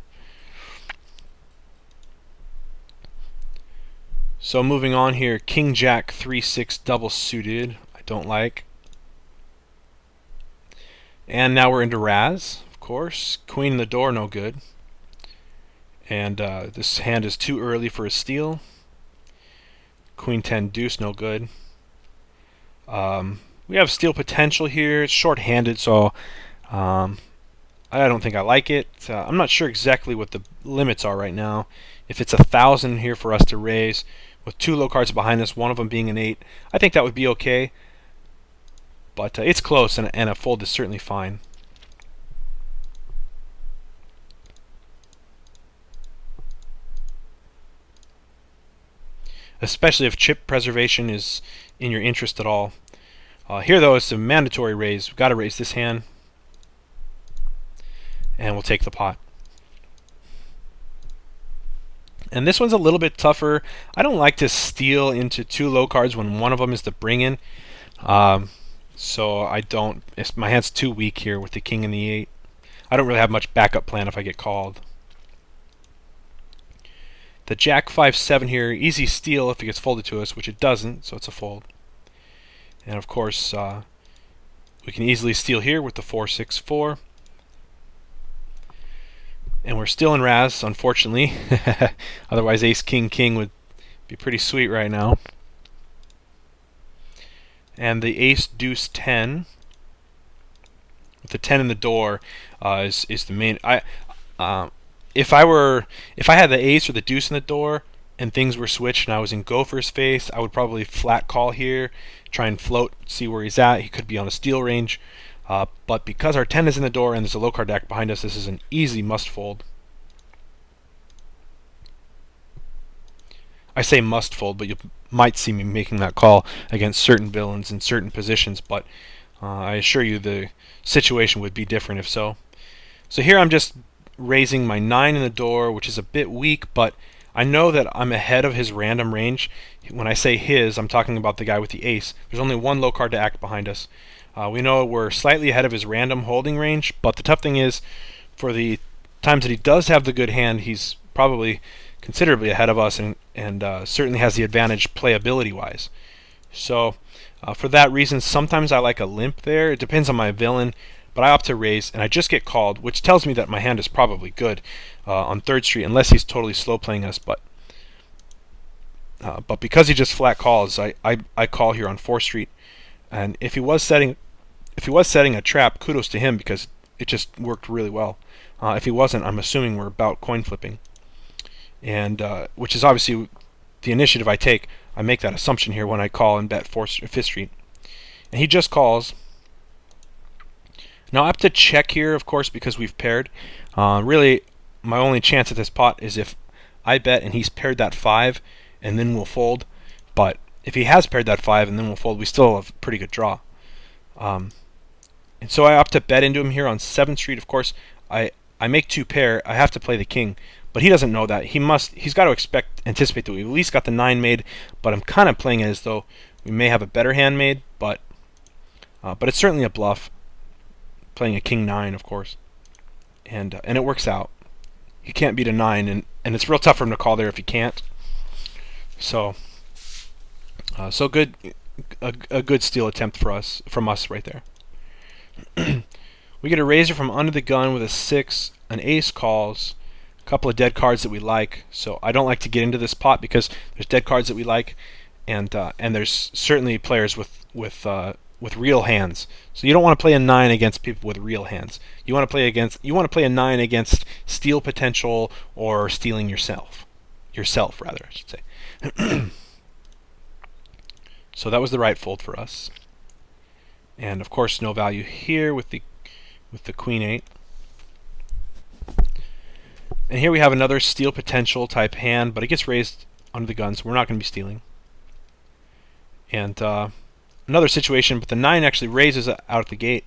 So moving on here, King Jack 3-6 double suited. I don't like. And now we're into Raz, of course. Queen in the door, no good. And this hand is too early for a steal. Queen 10 deuce, no good. We have steal potential here. It's short-handed, so I don't think I like it. I'm not sure exactly what the limits are right now. If it's 1,000 here for us to raise with two low cards behind us, one of them being an 8, I think that would be okay. But it's close, and a fold is certainly fine. Especially if chip preservation is in your interest at all. Here, though, it's a mandatory raise. We've got to raise this hand, and we'll take the pot. And this one's a little bit tougher. I don't like to steal into two low cards when one of them is the bring-in. So I don't. My hand's too weak here with the king and the 8. I don't really have much backup plan if I get called. The Jack 5-7 here, easy steal if it gets folded to us, which it doesn't, so it's a fold. And of course, we can easily steal here with the 4-6-4. And we're still in Raz, unfortunately. Otherwise, Ace King King would be pretty sweet right now. And the Ace Deuce 10 with the 10 in the door is the main. If I had the ace or the deuce in the door and things were switched and I was in Gopher's face, I would probably flat call here, try and float, see where he's at. He could be on a steal range. But because our 10 is in the door and there's a low card deck behind us, this is an easy must fold. I say must fold, but you might see me making that call against certain villains in certain positions, but I assure you the situation would be different if so. So here I'm just raising my 9 in the door, which is a bit weak, but I know that I'm ahead of his random range. When I say his, I'm talking about the guy with the ace. There's only one low card to act behind us. We know we're slightly ahead of his random holding range, but the tough thing is, for the times that he does have the good hand, he's probably considerably ahead of us, and certainly has the advantage playability-wise. So for that reason, sometimes I like a limp there. It depends on my villain, but I opt to raise, and I just get called, which tells me that my hand is probably good on 3rd Street, unless he's totally slow playing us. But because he just flat calls, I call here on 4th Street, and if he was setting a trap, kudos to him because it just worked really well. If he wasn't, I'm assuming we're about coin flipping, and which is obviously the initiative I take. I make that assumption here when I call and bet 5th Street, and he just calls. Now I have to check here, of course, because we've paired. Really, my only chance at this pot is if I bet and he's paired that 5, and then we'll fold. But if he has paired that 5 and then we'll fold, we still have a pretty good draw. And so I opt to bet into him here on 7th Street. Of course, I I make 2 pair, I have to play the king. But he doesn't know that. He's got to anticipate that we've at least got the 9 made, but I'm kind of playing it as though we may have a better hand made, but it's certainly a bluff. Playing a king 9, of course. And it works out. He can't beat a 9, and it's real tough for him to call there if he can't. So good, a good steal attempt from us right there. We get a razor from under the gun with a 6, an ace calls, a couple of dead cards that we like. So I don't like to get into this pot because there's dead cards that we like, and there's certainly players with real hands. So you don't want to play a 9 against people with real hands. You want to play a 9 against steal potential or stealing yourself. Yourself, rather, I should say. So that was the right fold for us. And of course no value here with the queen 8. And here we have another steal potential type hand, but it gets raised under the gun, so we're not going to be stealing. And another situation, but the 9 actually raises out at the gate,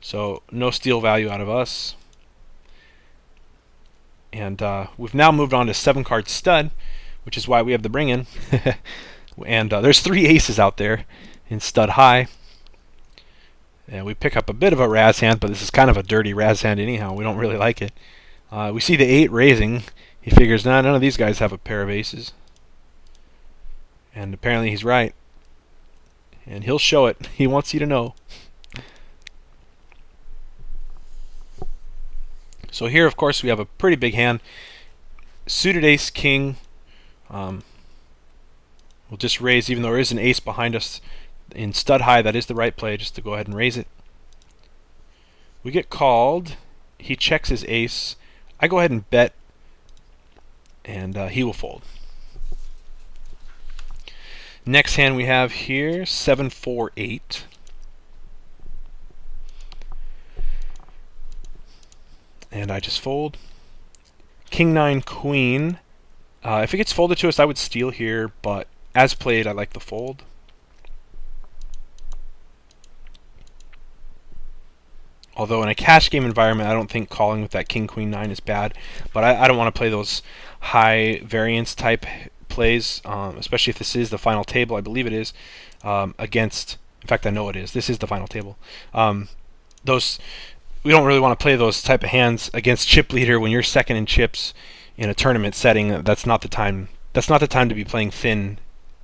so no steal value out of us. And we've now moved on to 7-card stud, which is why we have the bring in. And there's 3 aces out there in stud high. And we pick up a bit of a Raz hand, but this is kind of a dirty Raz hand anyhow. We don't really like it. We see the 8 raising. He figures, nah, none of these guys have a pair of aces. And apparently he's right. And he'll show it. He wants you to know. So here, of course, we have a pretty big hand. Suited ace, king. We'll just raise, even though there is an ace behind us. In stud high, that is the right play, just to go ahead and raise it. We get called. He checks his ace. I go ahead and bet, and he will fold. Next hand we have here, 7-4-8. And I just fold. King 9 queen. If it gets folded to us, I would steal here, but as played, I like the fold. Although in a cash game environment, I don't think calling with that King Queen 9 is bad, but I don't want to play those high variance type plays, especially if this is the final table. I believe it is against. In fact, I know it is. This is the final table. We don't really want to play those type of hands against chip leader when you're second in chips in a tournament setting. That's not the time. That's not the time to be playing thin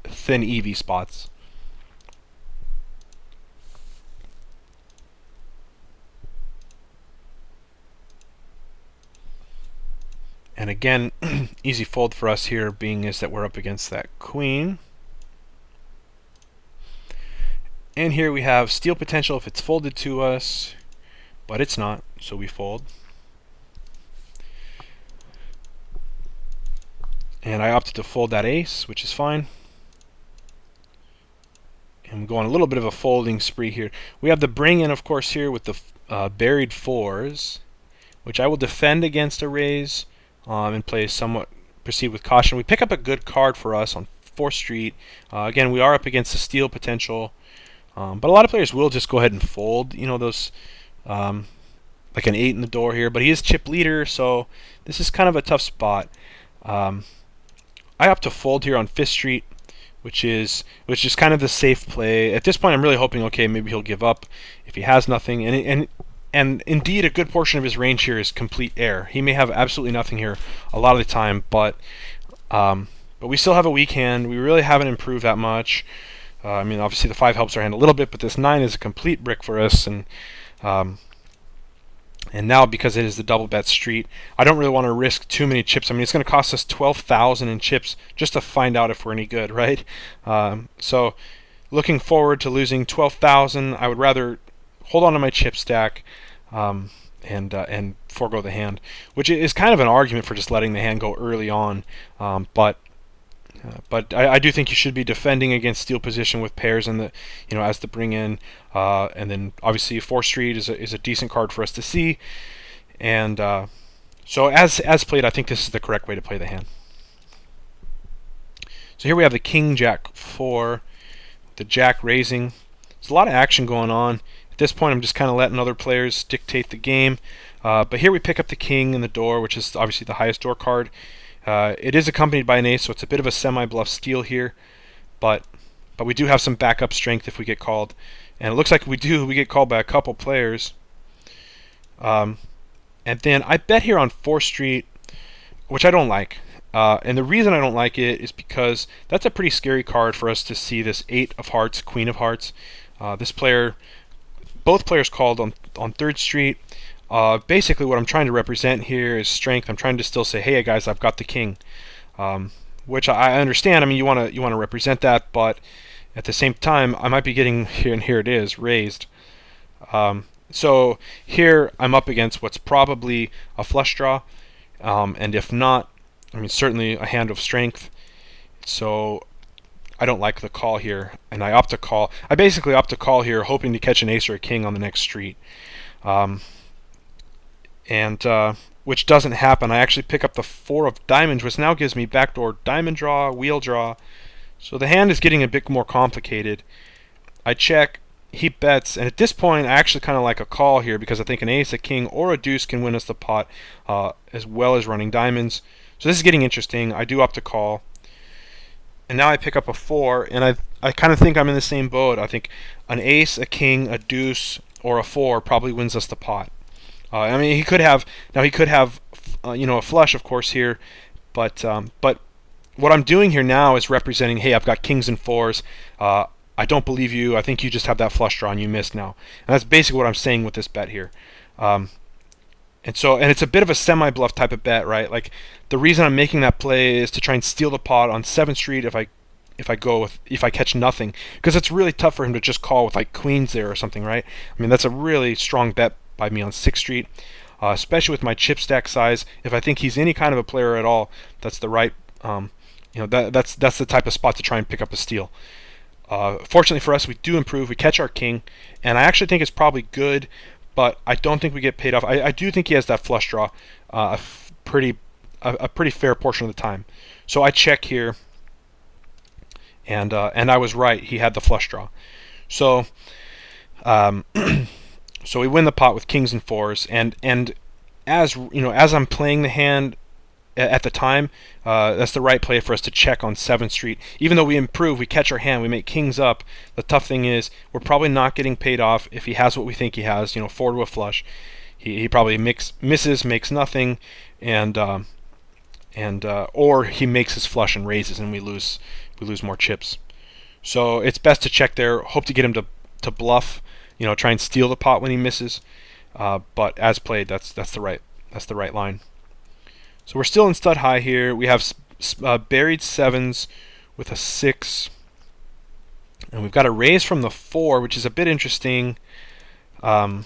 EV spots. And again, easy fold for us here, being is that we're up against that queen. And here we have steal potential if it's folded to us, but it's not, so we fold. And I opted to fold that ace, which is fine. And we go on a little bit of a folding spree here. We have the bring in, of course, here with the buried 4s, which I will defend against a raise. And play somewhat, proceed with caution. We pick up a good card for us on 4th Street. Again, we are up against the steal potential, but a lot of players will just go ahead and fold. You know, those like an 8 in the door here, but he is chip leader, so this is kind of a tough spot. I opt to fold here on 5th Street, which is kind of the safe play. At this point, I'm really hoping, okay, maybe he'll give up if he has nothing, and indeed, a good portion of his range here is complete air. He may have absolutely nothing here a lot of the time, but we still have a weak hand. We really haven't improved that much. I mean, obviously the 5 helps our hand a little bit, but this 9 is a complete brick for us, and now because it is the double bet street, I don't really want to risk too many chips. I mean, it's going to cost us 12,000 in chips just to find out if we're any good, right? So, looking forward to losing 12,000, I would rather hold on to my chip stack and forego the hand, which is kind of an argument for just letting the hand go early on. But I do think you should be defending against steal position with pairs in the, as the bring in, and then obviously 4th Street is a decent card for us to see, and so as played, I think this is the correct way to play the hand. So here we have the King Jack 4, the Jack raising. There's a lot of action going on, At this point, I'm just kind of letting other players dictate the game. But here we pick up the king in the door, which is obviously the highest door card. It is accompanied by an ace, so it's a bit of a semi-bluff steal here. But we do have some backup strength if we get called. And it looks like we do. We get called by a couple players. And then I bet here on 4th Street, which I don't like. And the reason I don't like it is because that's a pretty scary card for us to see this 8 of hearts, queen of hearts. Both players called on 3rd Street. Basically what I'm trying to represent here is strength. I'm trying to still say, hey guys, I've got the king. Which I understand. I mean, you want to represent that, but at the same time, I might be getting here, and here it is, raised. So here I'm up against what's probably a flush draw, and if not, I mean, certainly a hand of strength. So I don't like the call here, and I opt to call. I basically opt to call here, hoping to catch an ace or a king on the next street. Which doesn't happen. I actually pick up the 4 of diamonds, which now gives me backdoor diamond draw, wheel draw. So the hand is getting a bit more complicated. I check, he bets, and at this point I actually kind of like a call here because I think an ace, a king, or a deuce can win us the pot, as well as running diamonds. So this is getting interesting. I do opt to call. And now I pick up a 4, and I kind of think I'm in the same boat. I think an ace, a king, a deuce, or a 4 probably wins us the pot. I mean, he could have a flush, of course, here, but what I'm doing here now is representing, hey, I've got kings and 4s. I don't believe you. I think you just have that flush draw and you missed now. And that's basically what I'm saying with this bet here. And it's a bit of a semi-bluff type of bet, right? Like, the reason I'm making that play is to try and steal the pot on 7th Street if I catch nothing, because it's really tough for him to just call with like queens there or something, right? I mean, that's a really strong bet by me on 6th Street, especially with my chip stack size. If I think he's any kind of a player at all, that's the right, that's the type of spot to try and pick up a steal. Fortunately for us, we do improve. We catch our king, and I actually think it's probably good, but I don't think we get paid off. I do think he has that flush draw a pretty fair portion of the time. So I check here, and I was right. He had the flush draw. So so we win the pot with kings and 4s, and as as I'm playing the hand at the time, that's the right play for us to check on 7th Street. Even though we improve, we catch our hand, we make kings up. The tough thing is we're probably not getting paid off if he has what we think he has. 4 to a flush. He probably misses, makes nothing, or he makes his flush and raises, and we lose more chips. So it's best to check there. Hope to get him to bluff. Try and steal the pot when he misses. But as played, that's the right line. So we're still in stud high here. We have buried 7s with a 6, and we've got a raise from the 4, which is a bit interesting. The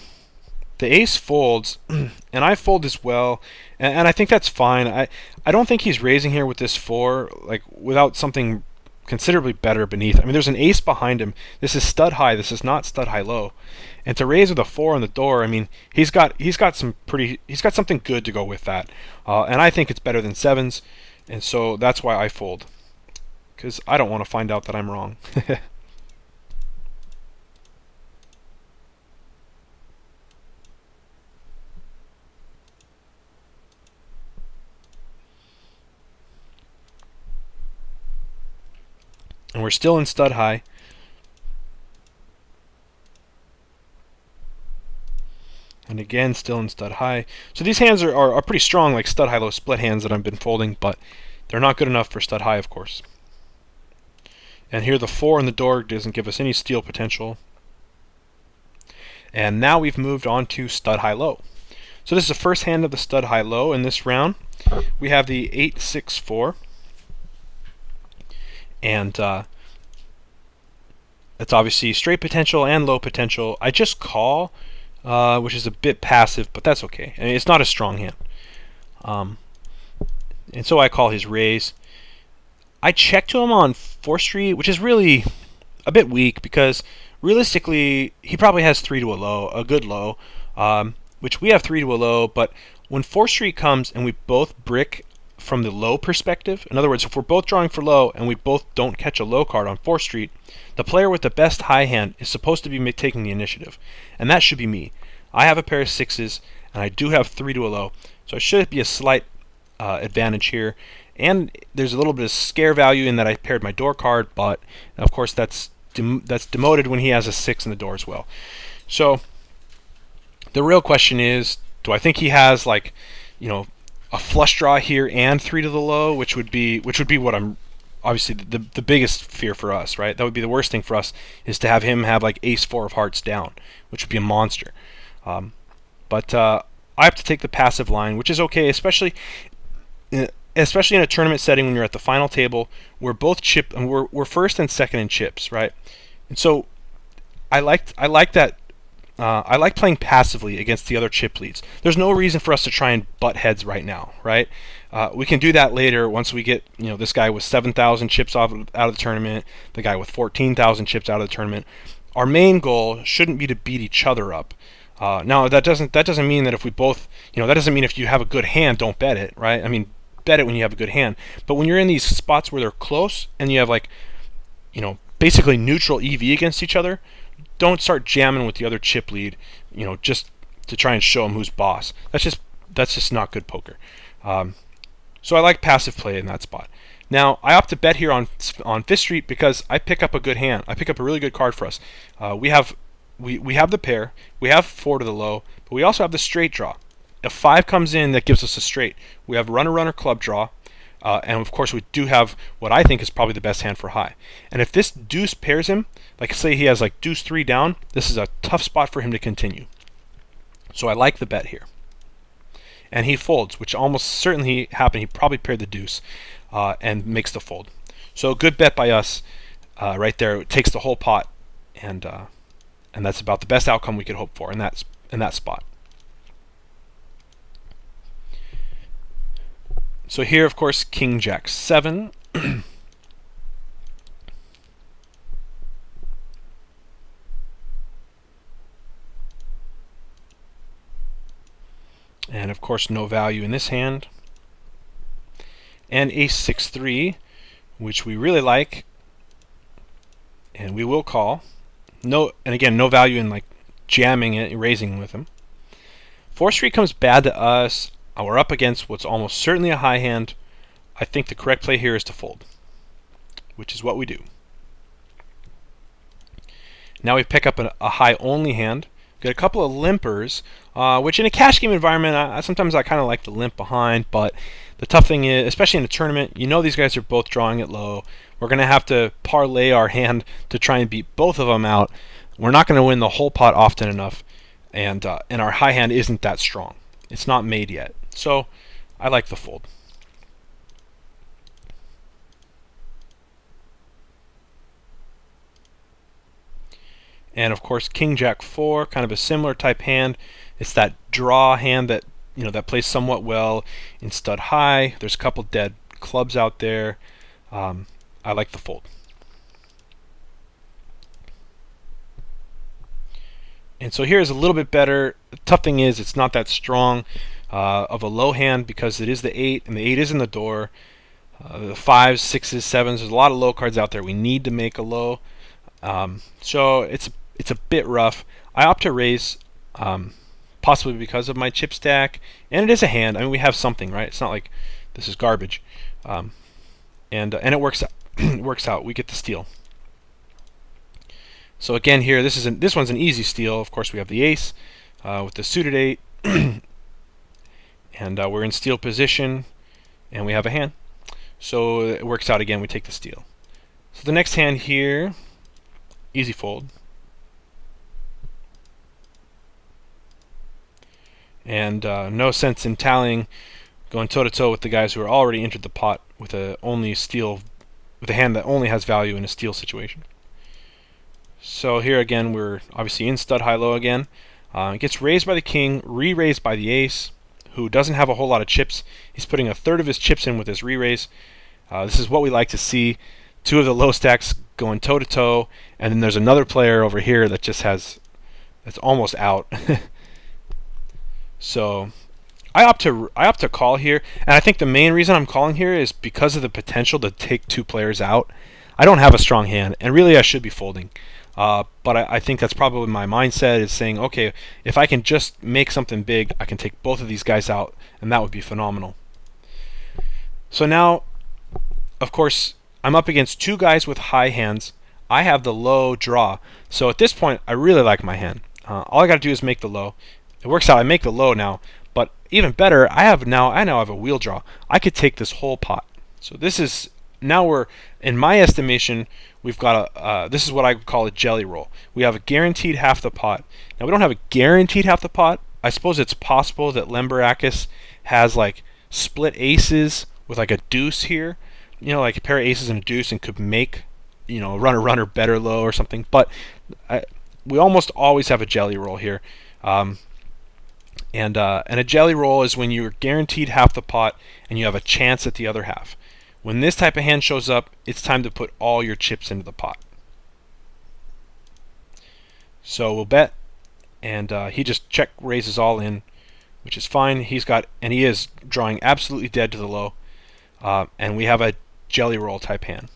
ace folds, and I fold as well, and I think that's fine. I don't think he's raising here with this 4, like, without something considerably better beneath. I mean, there's an ace behind him. This is stud high. This is not stud high low. And to raise with a 4 on the door, I mean, he's got something good to go with that. And I think it's better than 7s, and so that's why I fold, because I don't want to find out that I'm wrong. And we're still in stud high. And again, still in stud high. So these hands are pretty strong, like stud high low split hands that I've been folding, but they're not good enough for stud high, of course. And here the 4 in the door doesn't give us any steal potential. And now we've moved on to stud high low. So this is the first hand of the stud high low in this round. We have the 8-6-4. And that's obviously straight potential and low potential. I just call, which is a bit passive, but that's okay. I mean, it's not a strong hand. And so I call his raise. I check to him on 4th Street, which is really a bit weak because realistically he probably has 3 to a low, a good low, which we have 3 to a low. But when 4th Street comes and we both brick from the low perspective. In other words, if we're both drawing for low and we both don't catch a low card on 4th Street, the player with the best high hand is supposed to be taking the initiative, and that should be me. I have a pair of 6s, and I do have 3 to a low, so it should be a slight advantage here. And there's a little bit of scare value in that I paired my door card, but of course that's demoted when he has a 6 in the door as well. So the real question is, do I think he has, like, you know, a flush draw here and 3 to the low, which would be what I'm obviously the biggest fear for us, right? That would be the worst thing for us, is to have him have like ace 4 of hearts down, which would be a monster. But I have to take the passive line, which is okay, especially in a tournament setting when you're at the final table. We're both chip, and we're first and second in chips, right? And so I like that. I like playing passively against the other chip leads. There's no reason for us to try and butt heads right now, right? We can do that later once we get, you know, this guy with 7,000 chips out of the tournament, the guy with 14,000 chips out of the tournament. Our main goal shouldn't be to beat each other up. Now that doesn't mean that if we both, you know, that doesn't mean if you have a good hand, don't bet it, right? I mean, bet it when you have a good hand. But when you're in these spots where they're close and you have, like, you know, basically neutral EV against each other, don't start jamming with the other chip lead, you know, just to try and show him who's boss. That's just not good poker. So I like passive play in that spot. Now I opt to bet here on 5th Street because I pick up a good hand. I pick up a really good card for us. We have the pair, we have 4 to the low, but we also have the straight draw. If 5 comes in, that gives us a straight. We have runner club draw, and of course we do have what I think is probably the best hand for high. And if this deuce pairs him, like say he has like deuce 3 down, this is a tough spot for him to continue. So I like the bet here. And he folds, which almost certainly happened. He probably paired the deuce and makes the fold. So good bet by us right there. It takes the whole pot, and that's about the best outcome we could hope for in that spot. So here, of course, King Jack 7. And of course, no value in this hand. And ace 6-3, which we really like, and we will call. No, and again, no value in like jamming it, raising with him. 4th Street comes bad to us. We're up against what's almost certainly a high hand. I think the correct play here is to fold, which is what we do. Now we pick up a high only hand. Got a couple of limpers, which in a cash game environment, sometimes I kind of like to limp behind, but the tough thing is, especially in a tournament, you know these guys are both drawing it low. We're going to have to parlay our hand to try and beat both of them out. We're not going to win the whole pot often enough, and our high hand isn't that strong. It's not made yet. So I like the fold. And of course, King Jack 4, kind of a similar type hand. It's that draw hand that, you know, that plays somewhat well in stud high. There's a couple dead clubs out there. I like the fold. And so here's a little bit better. The tough thing is it's not that strong of a low hand because it is the 8, and the 8 is in the door. The 5s, 6s, 7s, there's a lot of low cards out there. We need to make a low. So it's a bit rough. I opt to raise, possibly because of my chip stack, and it is a hand. I mean, we have something, right? It's not like this is garbage, and it works out. It works out. We get the steal. So again, here this one's an easy steal. Of course, we have the ace with the suited 8, and we're in steal position, and we have a hand. So it works out again. We take the steal. So the next hand here, easy fold. And no sense in tallying, going toe-to-toe with the guys who are already entered the pot with a hand that only has value in a steal situation. So here again, we're obviously in stud high-low again. It gets raised by the king, re-raised by the ace, who doesn't have a whole lot of chips. He's putting a third of his chips in with his re-raise. This is what we like to see. 2 of the low stacks going toe-to-toe, and then there's another player over here that just has, that's almost out. So I opt to call here, and I think the main reason I'm calling here is because of the potential to take two players out. I don't have a strong hand, and really I should be folding. But I think that's probably my mindset, is saying, okay, if I can just make something big, I can take both of these guys out, and that would be phenomenal. So now, of course, I'm up against two guys with high hands. I have the low draw. So at this point, I really like my hand. All I got to do is make the low. It works out. I make the low now. But even better, I now have a wheel draw. I could take this whole pot. So this is, now we're, in my estimation, we've got this is what I call a jelly roll. We have a guaranteed half the pot. Now we don't have a guaranteed half the pot. I suppose it's possible that Lemberakis has like split aces with like a deuce here. You know, like a pair of aces and a deuce, and could make, you know, runner better low or something. But we almost always have a jelly roll here. And a jelly roll is when you're guaranteed half the pot and you have a chance at the other half. When this type of hand shows up, it's time to put all your chips into the pot. So we'll bet, and he just check raises all in, which is fine. He is drawing absolutely dead to the low, and we have a jelly roll type hand.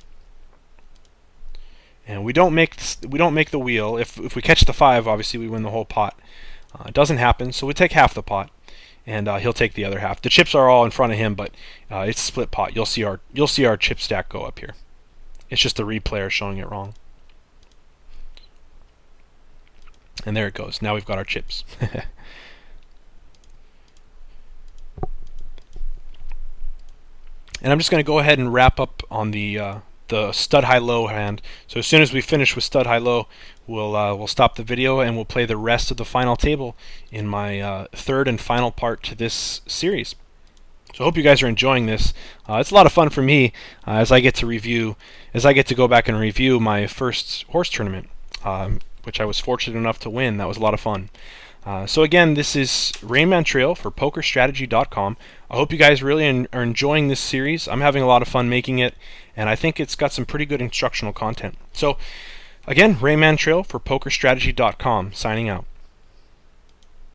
And we don't make the wheel. If we catch the 5, obviously we win the whole pot. It doesn't happen, so we take half the pot, and he'll take the other half. The chips are all in front of him, but it's a split pot. You'll see our chip stack go up here. It's just the replayer showing it wrong. And there it goes. Now we've got our chips. And I'm just going to go ahead and wrap up on the stud high low hand. So as soon as we finish with stud high low, we'll stop the video and we'll play the rest of the final table in my third and final part to this series. So I hope you guys are enjoying this. It's a lot of fun for me as I get to go back and review my first horse tournament, which I was fortunate enough to win. That was a lot of fun. So again, this is Rainman Trail for PokerStrategy.com. I hope you guys really are enjoying this series. I'm having a lot of fun making it, and I think it's got some pretty good instructional content. So again, Rainman Trail for PokerStrategy.com, signing out.